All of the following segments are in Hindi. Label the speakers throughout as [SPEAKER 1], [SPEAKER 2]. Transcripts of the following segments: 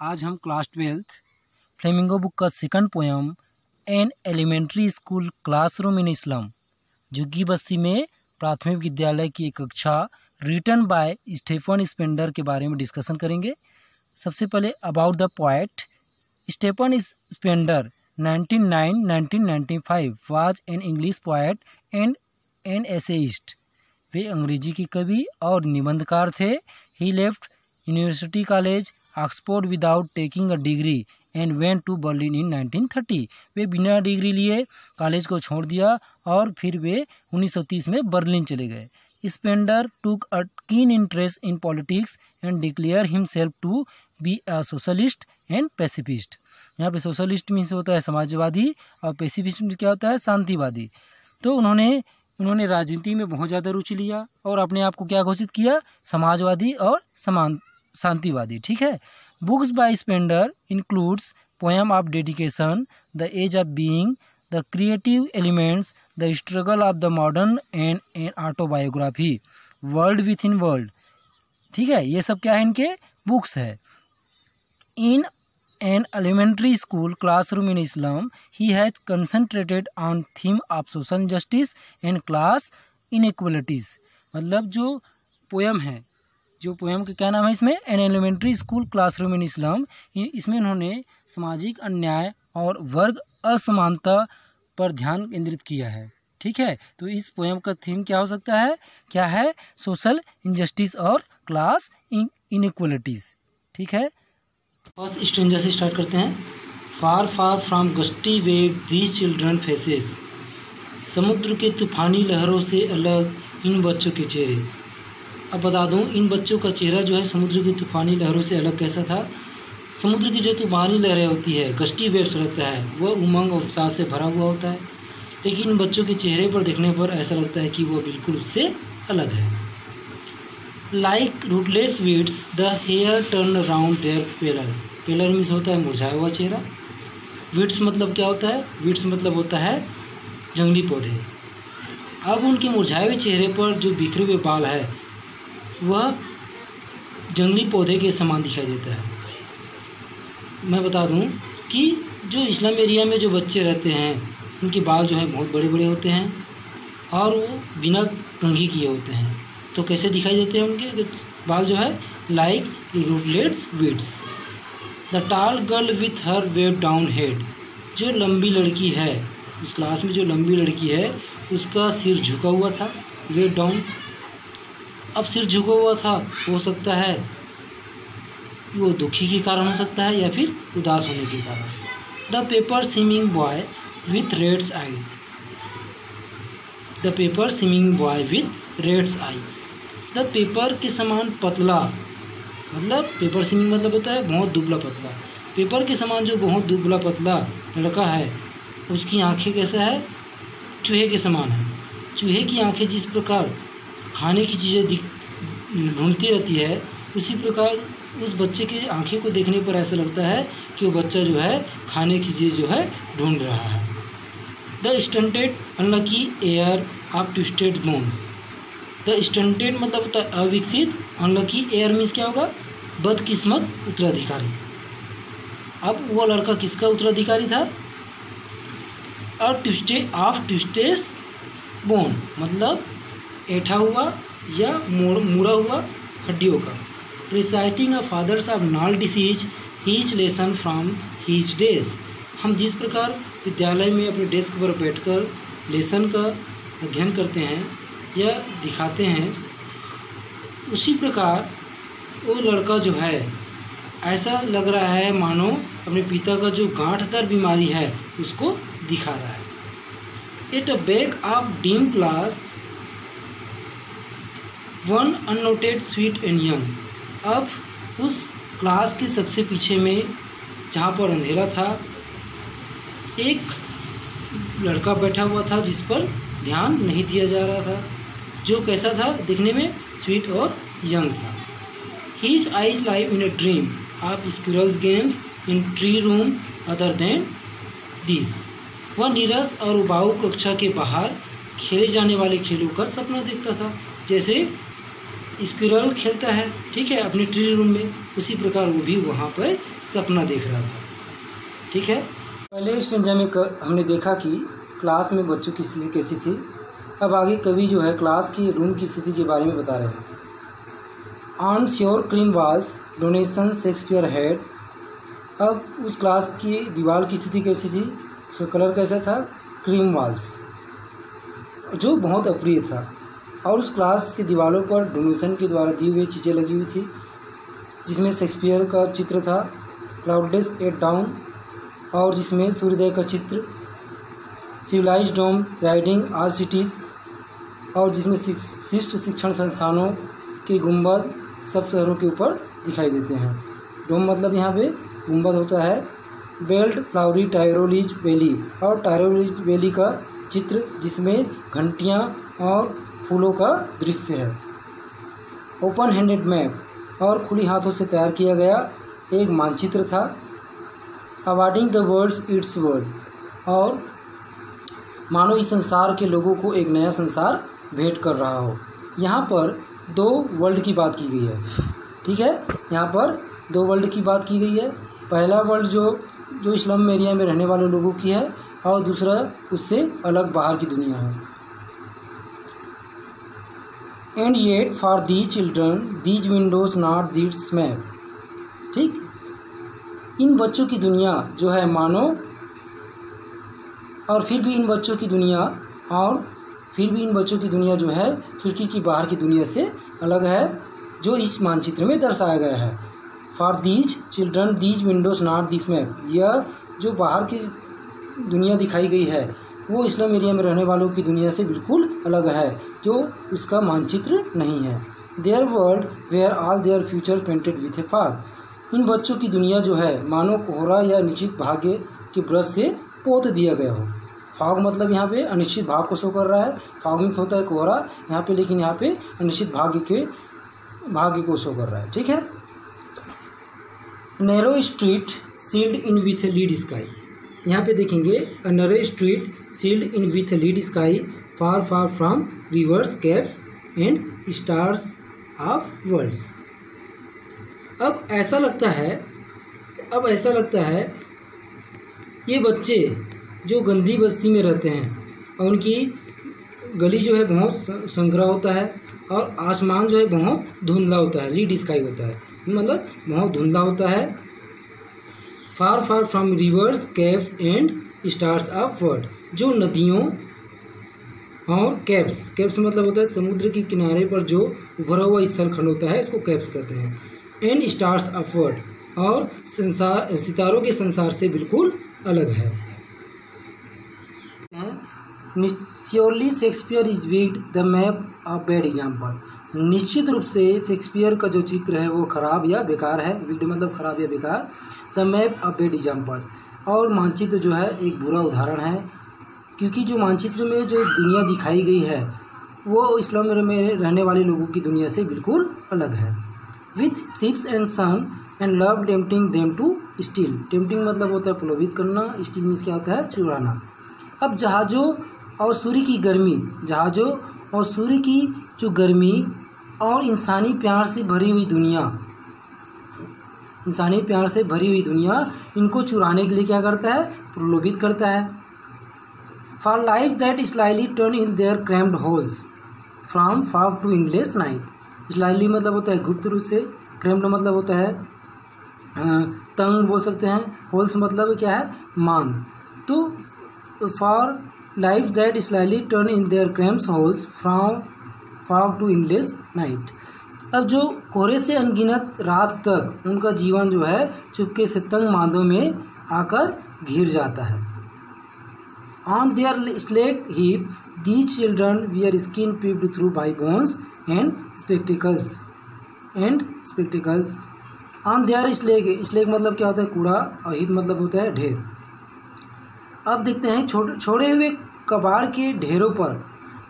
[SPEAKER 1] आज हम क्लास 12th फ्लेमिंगो बुक का second poem an elementary school classroom in a slum झुग्गी बस्ती में प्राथमिक विद्यालय की एक कक्षा रिटन बाय स्टेफन स्पेंडर के बारे में डिस्कशन करेंगे। सबसे पहले about the poet. Stephen Spender 1995 was an English poet and an essayist. वे अंग्रेजी के कवि और निबंधकार थे। He left University College Oxford without taking a degree and went to Berlin in 1930। वे बिना डिग्री लिए कॉलेज को छोड़ दिया और फिर वे 1930 में बर्लिन चले गए। Spender took a keen interest in politics and declare himself to be a socialist and pacifist. यहाँ पे सोशलिस्ट मीन्स होता है समाजवादी और पैसिफिस्ट मीन्स क्या होता है शांतिवादी। तो उन्होंने राजनीति में बहुत ज़्यादा रुचि लिया और अपने आप को क्या घोषित किया, समाजवादी और शांतिवादी। ठीक है। Books by Spender includes poem of dedication, the age of being, the creative elements, the struggle of the modern and an autobiography, world within world. ठीक है, ये सब क्या है, इनके बुक्स है। In an elementary school classroom in a slum he has concentrated on theme of social justice and class inequalities. मतलब जो पोएम है, जो पोएम का क्या नाम है इसमें, an elementary school classroom in a slum, इसमें उन्होंने सामाजिक अन्याय और वर्ग असमानता पर ध्यान केंद्रित किया है। ठीक है, तो इस पोएम का थीम क्या हो सकता है, क्या है, सोशल इनजस्टिस और क्लास इनइक्वलिटीज। ठीक है, फर्स्ट स्ट्रेंजर से स्टार्ट करते हैं। Far far from gusty wave these children faces. समुद्र के तूफानी लहरों से अलग इन बच्चों के चेहरे। अब बता दूं, इन बच्चों का चेहरा जो है समुद्र की तूफानी लहरों से अलग कैसा था। समुद्र की जो तूफानी लहरें होती है, गस्टी वेव्स रहता है, वह उमंग और उत्साह से भरा हुआ होता है, लेकिन इन बच्चों के चेहरे पर देखने पर ऐसा लगता है कि वह बिल्कुल उससे अलग है। Like rootless weeds the hair turn around their pallor. Pallor means होता है मुरझाया हुआ चेहरा। वीड्स मतलब क्या होता है, वीड्स मतलब होता है जंगली पौधे। अब उनके मुरझाए हुए चेहरे पर जो बिखरे हुए बाल है वह जंगली पौधे के समान दिखाई देता है। मैं बता दूं कि जो इस्लाम एरिया में जो बच्चे रहते हैं उनके बाल जो है बहुत बड़े बड़े होते हैं और वो बिना कंघी किए होते हैं। तो कैसे दिखाई देते हैं उनके बाल जो है, like rootlets weeds. The tall girl with her weighed down head. जो लंबी लड़की है, उस क्लास में जो लंबी लड़की है उसका सिर झुका हुआ था, वेव डाउन। अब सिर झुका हुआ था, हो सकता है वो दुखी के कारण हो सकता है या फिर उदास होने के कारण। The paper seeming boy with rat's eye. The paper seeming boy with rat's eye. The paper के समान पतला, मतलब पेपर स्विमिंग मतलब होता है बहुत दुबला पतला। पेपर के समान जो बहुत दुबला पतला लड़का है उसकी आंखें कैसा है, चूहे के समान है। चूहे की आंखें जिस प्रकार खाने की चीज़ें ढूंढती रहती है, उसी प्रकार उस बच्चे की आंखें को देखने पर ऐसा लगता है कि वो बच्चा जो है खाने की चीज़ जो है ढूंढ रहा है। The stunted unlucky air of twisted bones. The stunted मतलब होता है अविकसित, अनलकी एयर मीन्स क्या होगा, बदकिस्मत उत्तराधिकारी। अब वो लड़का किसका उत्तराधिकारी था, ट्विस्टेड बोन मतलब ऐठा हुआ या मुड़ा हुआ हड्डियों का। रिसाइटिंग अ फादर्स ऑफ नाल डिसीज हीच लेसन फ्रॉम हीच डेज। हम जिस प्रकार विद्यालय में अपने डेस्क पर बैठकर लेसन का अध्ययन करते हैं या दिखाते हैं, उसी प्रकार वो लड़का जो है ऐसा लग रहा है मानो अपने पिता का जो गांठदार बीमारी है उसको दिखा रहा है। At a back of dim class one unnoted sweet and young. अब उस क्लास के सबसे पीछे में जहाँ पर अंधेरा था, एक लड़का बैठा हुआ था जिस पर ध्यान नहीं दिया जा रहा था, जो कैसा था, दिखने में स्वीट और यंग था। His eyes live in a dream of squirrels games in tree room other than this. वह नीरस और उबाऊ कक्षा के बाहर खेले जाने वाले खेलों का सपना देखता था, जैसे स्क्विरल खेलता है, ठीक है, अपने ट्री रूम में, उसी प्रकार वो भी वहाँ पर सपना देख रहा था, ठीक है। पहले स्टेंजा में हमने देखा कि क्लास में बच्चों की स्थिति कैसी थी। अब आगे कवि जो है क्लास की रूम की स्थिति के बारे में बता रहे हैं। On sure cream walls donation Shakespeare had. अब उस क्लास की दीवार की स्थिति कैसी थी, उसका कलर कैसा था, क्रीम वॉल्स, जो बहुत अप्रिय था। और उस क्लास की दीवारों पर डोनेशन के द्वारा दी हुई चीज़ें लगी हुई थी, जिसमें शेक्सपियर का चित्र था, क्लाउडलेस एट डाउन, और जिसमें सूर्योदय का चित्र, सिविलाइज्ड डोम राइडिंग ऑल सिटीज़, और जिसमें शिष्ट शिक्षण संस्थानों के गुंबद सब शहरों के ऊपर दिखाई देते हैं। डोम मतलब यहाँ पे गुंबद होता है। बेल्ट फ्लावरी टायरोलीज वैली, और टायरोलीज वैली का चित्र जिसमें घंटियाँ और फूलों का दृश्य है। ओपन हैंडेड मैप, और खुली हाथों से तैयार किया गया एक मानचित्र था। Awarding the worlds its world, और मानो इस संसार के लोगों को एक नया संसार भेंट कर रहा हो। यहाँ पर 2 वर्ल्ड की बात की गई है, ठीक है, यहाँ पर 2 वर्ल्ड की बात की गई है। पहला वर्ल्ड जो स्लम एरिया में रहने वाले लोगों की है, और दूसरा उससे अलग बाहर की दुनिया है। And yet for these children these Windows not this map, ठीक, इन बच्चों की दुनिया जो है मानो, और फिर भी इन बच्चों की दुनिया जो है खिड़की की बाहर की दुनिया से अलग है, जो इस मानचित्र में दर्शाया गया है। For these children these Windows not this map, यह जो बाहर की दुनिया दिखाई गई है वो इस्लाम एरिया में रहने वालों की दुनिया से बिल्कुल अलग है, जो उसका मानचित्र नहीं है। Their world where all their future painted with a fog, इन बच्चों की दुनिया जो है मानो कोहरा या निश्चित भाग्य के ब्रश से पोत दिया गया हो। फॉग मतलब यहाँ पे अनिश्चित भाग को शो कर रहा है, फॉग मीन्स होता है कोहरा यहाँ पे, लेकिन यहाँ पे अनिश्चित भाग्य को शो कर रहा है, ठीक है। Narrow street sealed in with a lead sky, यहाँ पे देखेंगे a narrow street sealed in with a lead sky far far from rivers caps and stars of worlds. अब ऐसा लगता है ये बच्चे जो गंदी बस्ती में रहते हैं और उनकी गली जो है बहुत संकरा होता है, और आसमान जो है बहुत धुंधला होता है, लीड स्काई होता है, मतलब बहुत धुंधला होता है। Far far from rivers caps and stars of world, जो नदियों और कैप्स मतलब होता है समुद्र के किनारे पर जो उभरा हुआ स्थल खंड होता है, इसको कैप्स कहते हैं। एंड स्टार्स ऑफ वर्ल्ड, और सितारों के संसार से बिल्कुल अलग है। Surely Shakespeare is wicked the map of bad example, निश्चित रूप से शेक्सपियर का जो चित्र है वो खराब या बेकार है। विक्ड मतलब खराब या बेकार। The map of bad example, और मानचित्र जो है एक बुरा उदाहरण है, क्योंकि जो मानचित्र में जो दुनिया दिखाई गई है वो इस्लाम में रहने वाले लोगों की दुनिया से बिल्कुल अलग है। With ships and sun and love tempting them to steal, tempting मतलब होता है प्रलोभित करना, स्टील मीन्स क्या होता है, चुराना। अब जहाज़ों और सूर्य की जो गर्मी और इंसानी प्यार से भरी हुई दुनिया इनको चुराने के लिए क्या करता है, प्रलोभित करता है। For life that slightly turn in their cramped holes from fog to endless night, slightly मतलब होता है गुप्त रूप से, क्रैम्प्ड मतलब होता है तंग बोल सकते हैं, होल्स मतलब क्या है, मान। तो for life that slightly turn in their cramped holes from fog to endless night, अब जो कोहरे से अनगिनत रात तक उनका जीवन जो है चुपके से तंग मादों में आकर घिर जाता है। On their slag heap these children wear skin peeped through by bones and spectacles on their slag मतलब क्या होता है, कूड़ा, और हीप मतलब होता है ढेर। अब देखते हैं छोड़े हुए कबाड़ के ढेरों पर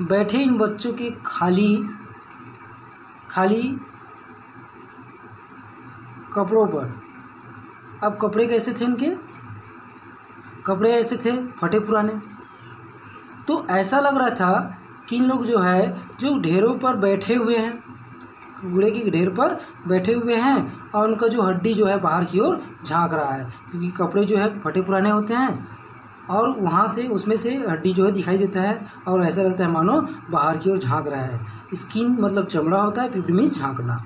[SPEAKER 1] बैठे इन बच्चों के खाली कपड़ों पर। अब कपड़े कैसे थे इनके, कपड़े ऐसे थे फटे पुराने। तो ऐसा लग रहा था कि इन लोग जो है जो ढेरों पर बैठे हुए हैं, कूड़े के ढेर पर बैठे हुए हैं और उनका जो हड्डी जो है बाहर की ओर झांक रहा है, क्योंकि कपड़े जो है फटे पुराने होते हैं और वहाँ से उसमें से हड्डी जो है दिखाई देता है और ऐसा लगता है मानो बाहर की ओर झांक रहा है। स्किन मतलब चमड़ा होता है, पिप्ड मीन्स झांकना।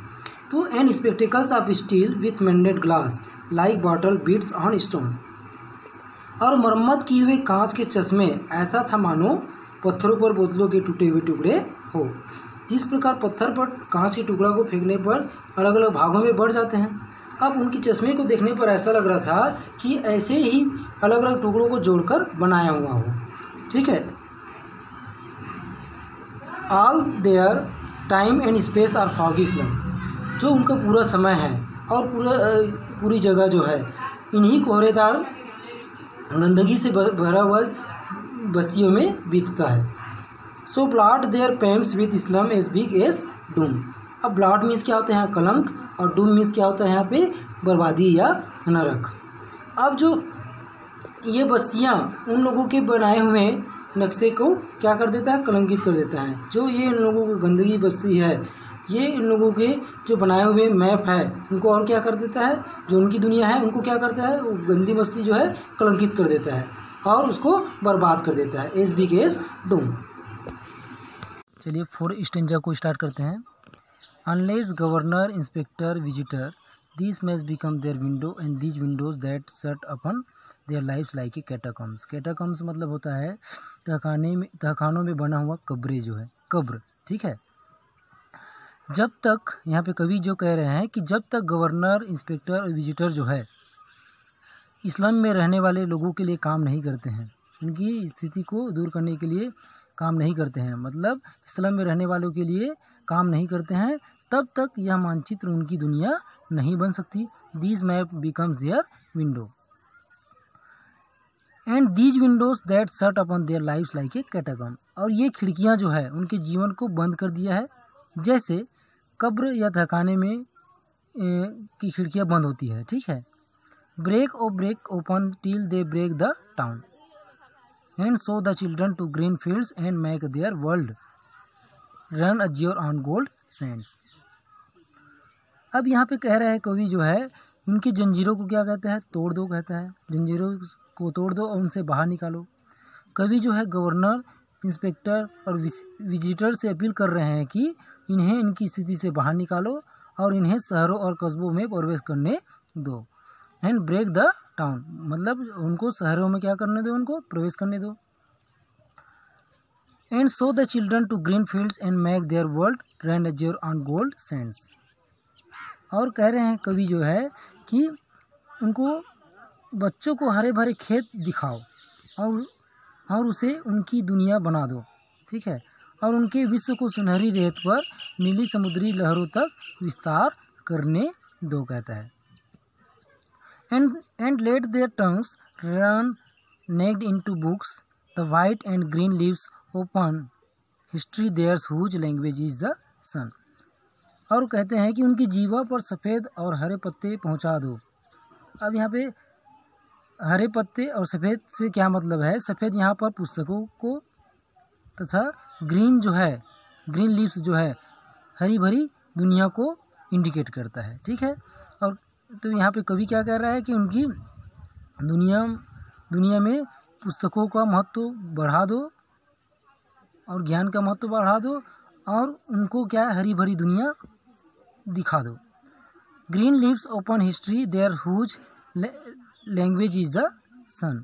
[SPEAKER 1] तो and spectacles of steel with mended glass like bottle bits on stone. और मरम्मत किए हुए कांच के चश्मे ऐसा था मानो पत्थरों पर बोतलों के टूटे हुए टुकड़े हो। जिस प्रकार पत्थर पर कांच के टुकड़ा को फेंकने पर अलग अलग भागों में बढ़ जाते हैं, अब उनके चश्मे को देखने पर ऐसा लग रहा था कि ऐसे ही अलग अलग टुकड़ों को जोड़कर बनाया हुआ हो। ठीक है। All their time and space are foggy slum. जो उनका पूरा समय है और पूरी जगह जो है इन्हीं कोहरेदार गंदगी से भरा हुआ बस्तियों में बीतता है। सो ब्लॉट देयर पेम्स with slum as big as doom. अब ब्लॉट मीन्स क्या होता है यहाँ कलंक, और डूम मीन्स क्या होता है यहाँ पे बर्बादी या नरक। अब जो ये बस्तियाँ उन लोगों के बनाए हुए नक्शे को क्या कर देता है, कलंकित कर देता है। जो ये इन लोगों की गंदगी बस्ती है, ये इन लोगों के जो बनाए हुए मैप है उनको और क्या कर देता है, जो उनकी दुनिया है उनको क्या करता है, वो गंदी बस्ती जो है कलंकित कर देता है और उसको बर्बाद कर देता है। As big as doom. चलिए 4 स्टेंजा को स्टार्ट करते हैं। Unless governor inspector visitor this map become their window and these windows that shut upon their lives like a catacombs. Catacombs मतलब होता है तहखानों में बना हुआ कब्रें जो है, कब्र। ठीक है। जब तक यहाँ पे कवि जो कह रहे हैं कि जब तक गवर्नर इंस्पेक्टर और विजिटर जो है इस्लाम में रहने वाले लोगों के लिए काम नहीं करते हैं, उनकी स्थिति को दूर करने के लिए काम नहीं करते हैं, मतलब इस्लाम में रहने वालों के लिए काम नहीं करते हैं, तब तक यह मानचित्र उनकी दुनिया नहीं बन सकती। This map becomes their window and these windows that shut upon their lives like a catacomb. और ये खिड़कियाँ जो है उनके जीवन को बंद कर दिया है, जैसे कब्र या तहखाने में की खिड़कियाँ बंद होती है। ठीक है। Break open till they break the town and show the children to green fields and make their world run azure on gold sands. अब यहाँ पे कह रहा है कवि जो है उनकी जंजीरों को क्या कहता है, तोड़ दो कहता है। जंजीरों को तोड़ दो और उनसे बाहर निकालो। कवि जो है गवर्नर इंस्पेक्टर और विजिटर से अपील कर रहे हैं कि इन्हें इनकी स्थिति से बाहर निकालो और इन्हें शहरों और कस्बों में प्रवेश करने दो। एंड ब्रेक द टाउन मतलब उनको शहरों में क्या करने दो, उनको प्रवेश करने दो। And show the children to green fields and make their world run azure on gold sands. और कह रहे हैं कवि जो है कि उनको बच्चों को हरे भरे खेत दिखाओ और उसे उनकी दुनिया बना दो। ठीक है। और उनके विश्व को सुनहरी रेत पर नीली समुद्री लहरों तक विस्तार करने दो कहता है। And let their tongues run naked into books the white and green leaves open history theirs whose language is the sun. और कहते हैं कि उनकी जीवा पर सफ़ेद और हरे पत्ते पहुंचा दो। अब यहाँ पे हरे पत्ते और सफ़ेद से क्या मतलब है, सफ़ेद यहाँ पर पुस्तकों को तथा ग्रीन जो है, ग्रीन लीव्स जो है हरी भरी दुनिया को इंडिकेट करता है। ठीक है। और तो यहाँ पे कवि क्या कह रहा है कि उनकी दुनिया में पुस्तकों का महत्व बढ़ा दो और ज्ञान का महत्व बढ़ा दो और उनको क्या है, हरी भरी दुनिया दिखा दो। Green leaves open history their whose language is the sun.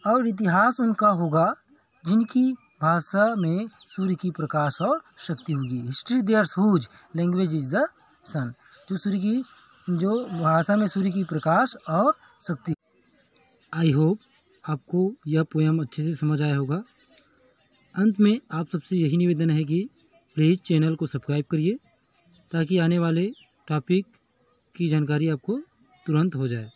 [SPEAKER 1] और इतिहास उनका होगा जिनकी भाषा में सूर्य की प्रकाश और शक्ति होगी। History their whose language is the sun, जो सूर्य की जो भाषा में सूर्य की प्रकाश और शक्ति। आई होप आपको यह पोयम अच्छे से समझ आया होगा। अंत में आप सबसे यही निवेदन है कि प्लीज़ चैनल को सब्सक्राइब करिए ताकि आने वाले टॉपिक की जानकारी आपको तुरंत हो जाए।